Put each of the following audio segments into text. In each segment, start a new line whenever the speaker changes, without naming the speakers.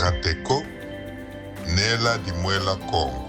Rateko, Nela Dimwela Kongo.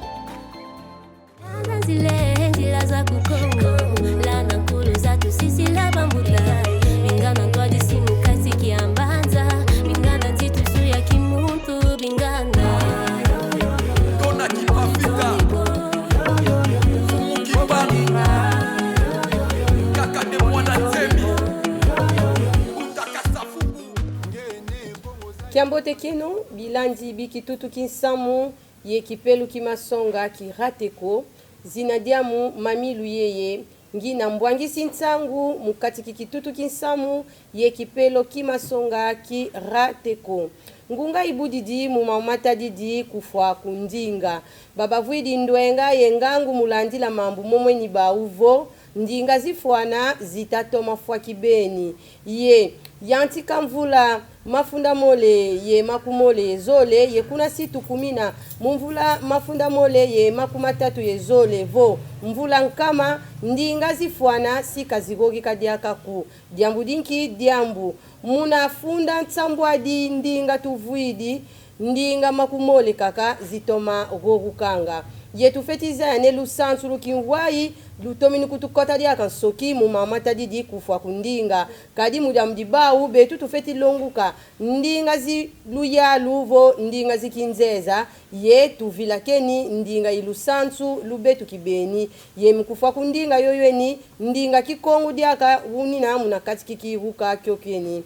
Kiambote kino bilandi bikitutu kinsamu ye kipelu kimasonga ki Rateko zinadiamu mamilu yeye ngina mbwangisi ntangu mukati kikitutu kinsamu ye kipelo kimasonga ki Rateko ngunga ibudidi mumamata didi kufwa kundinga baba vuidi ndwenga yengangu mulandila mambu momwe ni bauvo ndinga zifwana zitatoma fwa kibeni ye yantika mvula mafunda mole ye makumole zole ye kuna situ kumina mvula mafunda mole ye makumatatu ye zole vo mvula nkama ndinga zifwana sika zigogi kadiaka ku diambu dinki diambu muna funda nsambwadi ndinga tuvuidi ndinga makumole kaka zitoma gogukanga yetu fetiza ya lusansu lukinwai lutomini kutukota diaka soki mumamata didi kufwa kundinga kadi mudamdibau betu tufeti longuka ndinga zi luyalu vo ndinga zikinzeza ye tuvilakeni ndinga ilusansu lubetu kibeni ye mkufwa kundinga yoyweni ndinga kikongu diaka unina munakati kikiruka kyokeni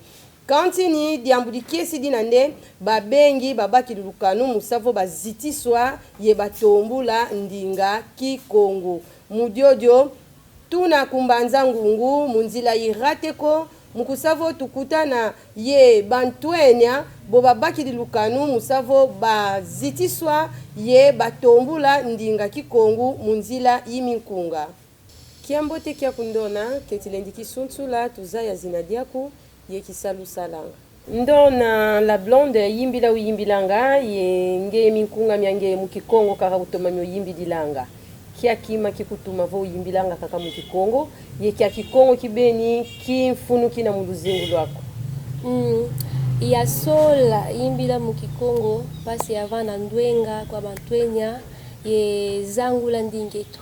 kantini diambudi kiesi dinande babengi babaki lukanu musavo bazitiswa ye batombula ndinga kikongo mudiodio tuna kumbanza ngungu munzila Rateko mukusavo tukutana ye bantwenya bo babaki lukanu musavo bazitiswa ye batombula ndinga kikongo munzila yiminkunga kiambote kya kundona ketilendi kisunsula tuzaya zinadiaku ye kisalu salanga ndona la blonde yimbila uyimbilanga ye nge minkunga myange mukikongo kaka utomamyo yimbidilanga kia kima kikutuma vo uyimbilanga kaka mukikongo ye kia kikongo kibeni kimfunu kina muluzingu lwako
ya sola yimbila mukikongo pasi avana ndwenga kwa bantwenya ye zangula ndingeto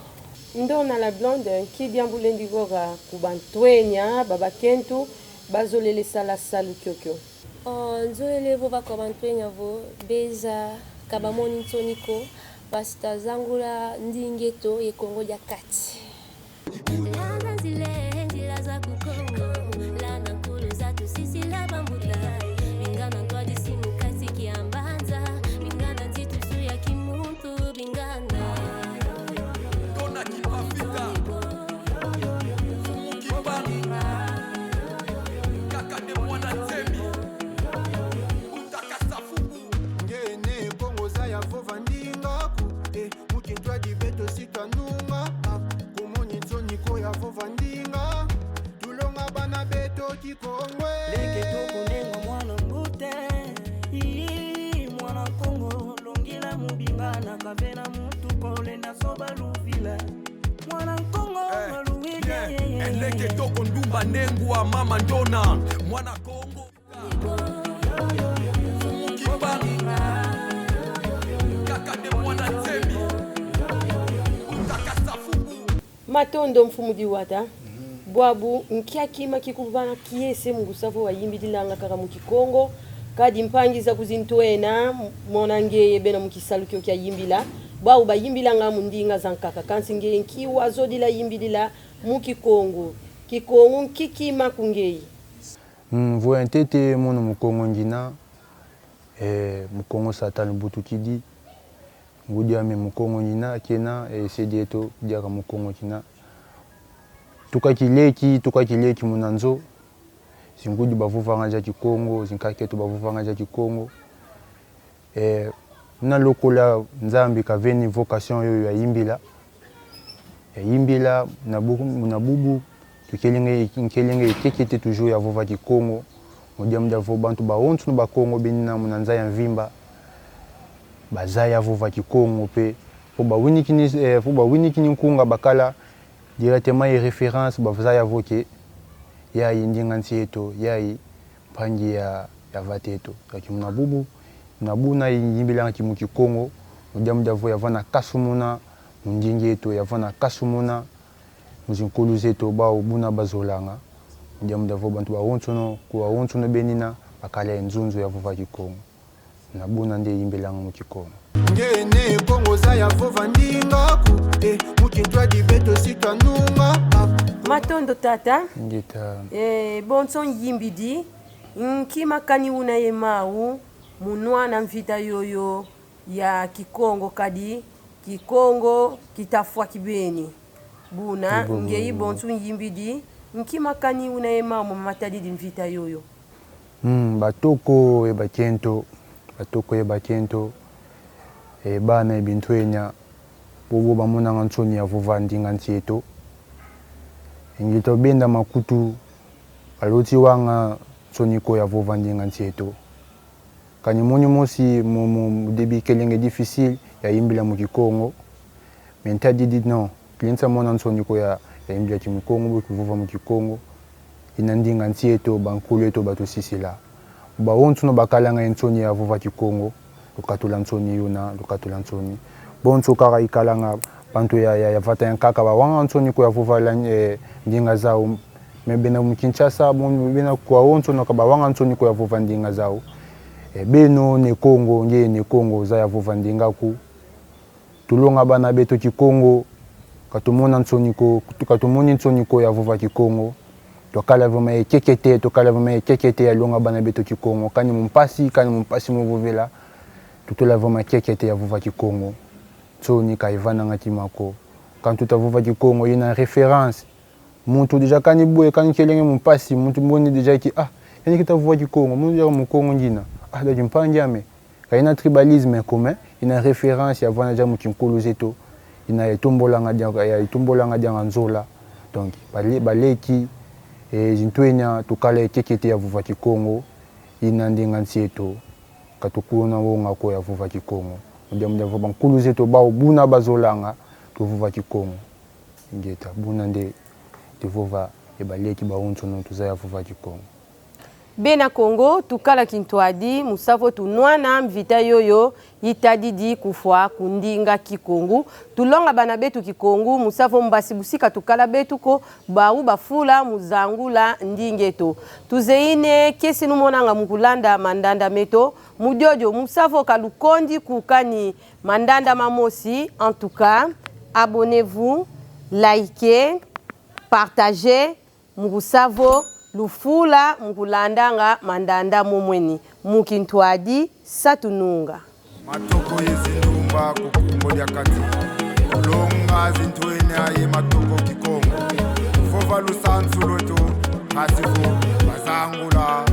ndona la blonde kidiambule ndigoga kubantwenya baba kentu bazolele sala salu kyokyo
nzolele vo bako bantwenya vo beza kabamoni ntoniko pasita zangula ndingeto ye Kongo ya kati
Eleke toko ndumba nengwa mama ndona mwana Kongo kaka de mwana temi utakasafubu
matondo mfumu diwata bwabu nkia kima kikuvana kiese mugusavo wayimbidilanga kaka mukikongo kadi mpangiza kuzintwena monangeye bena mukisalu kyo kya yimbila bwabu bayimbilanga mundinga zankaka kansinge nkiwa zodila yimbidila mukikongo kikongo kikima kungeyi
voya ntete mono mukongo njina mukongo satani butu kidi ngudia me mukongo njina kena sedieto diaka mukongo kina tukakileki munanzo zingudi bavuvanga ja kikongo zinkaketo bavuvanga ja kikongo na lokola nzambi kaveni vocation yo ya yimbila yimbila na bubu tukelenge kekete toujours ya vova kikongo modiamda vo bantu ba ontu no ba Kongo benina munanza ya mvimba bazaya vova kikongo pe po ba winikini nkunga bakala directement et référence bazaya voke ya yindinga nsieto ya pangi ya vateto yakimuna bubu na buna yimbila ki mu Kikongo mudiamu davo yavana kasumuna mundingeto yavana kasumuna muzinkulu zetu bao buna bazolanga mudiamu davo bantu baontuno kuwa ontuno benina bakala enzunzu yavuva Kikongo na buna nde yimbila mu Kikongo
ngene Kongo za yavova ndingaku mukintwa dibeto sitwanunga
matondo tata
ngita
bonson yimbidi nkimakani una yemau munwa na mvita yoyo ya Kikongo kadi Kikongo kitafua kibeni buna ngei bonson yimbidi nkimakani una yemau matadidi mvita yoyo
batoko e bakento bana ebintwenya bobo bamona ngantoni ya vuva ndinga ntieto ngito benda makutu aloti wanga soniko ya vuva ndinga ntieto kani moni mosi mu debi kelenge difficile ya yimbila mu Kikongo menta didi non klienta mona soniko ya yimbila ki mu Kongo bo vuva mu Kikongo ina ndinga ntieto bankulu eto bato sisila ba ontuno bakalanga ntoni ya vuva Kikongo lukatula ntoni yuna lukatula ntoni bonso kaka ikalanga bantu ya vata yankaka ba wanga ntoni ko ya vuva ndinga zao mebena mu Kinshasa bena kwa onso no kaba wanga ntoni ko ya vuva ndinga zao beno ne Kongo nge ne Kongo za ya vuva ndinga ku tulonga bana beto Kikongo katumona ntoni ko katumoni ntoni ko ya vuva Kikongo tokala vama ekekete ya longa bana beto Kikongo kani mumpasi muvuvela tutola vama kekete ya vuva Kikongo tsoni kaivana ngati mako quand tutavuva Kikongo ina référence muntu deja kani boye kani kelenge mumpasi muntu mboni deja ki yani kitavuva Kikongo muntu ya mu Kongo ngina da jimpanjame kaina tribalisme commun ina référence ya vana ja mukinkulu zeto ina etombolanga dia nzola donc baleki zintwenya tukala kekete ya vuva Kikongo ina ndinga ntieto katukuna wonga ko ya vuva Kikongo ndiamu vuva nkulu zetu bao buna bazolanga tuvuva Kikongo ngeta buna nde tuvuva ebaleki bauntu no tuzaya vuva Kikongo
bena Kongo tukala kintwadi musavo tunwana mvita yoyo yitadidi kufwa kundinga Kikongo tulonga bana betu Kikongo musavo mbasi busika tukala betu ko bau bafula muzangula ndingeto tuzeine kesi numonanga mukulanda mandanda meto mudiodio musavo kalukondi kukani mandanda mamosi. En tout cas abonnez-vous, likez, partagez musavo lufula mukulandanga mandanda momweni mukintwadi satununga
matoko yezindumba kukumbo lya kati longa zintwene aye matoko Kikongo fova lusansu loto hasifu bazangula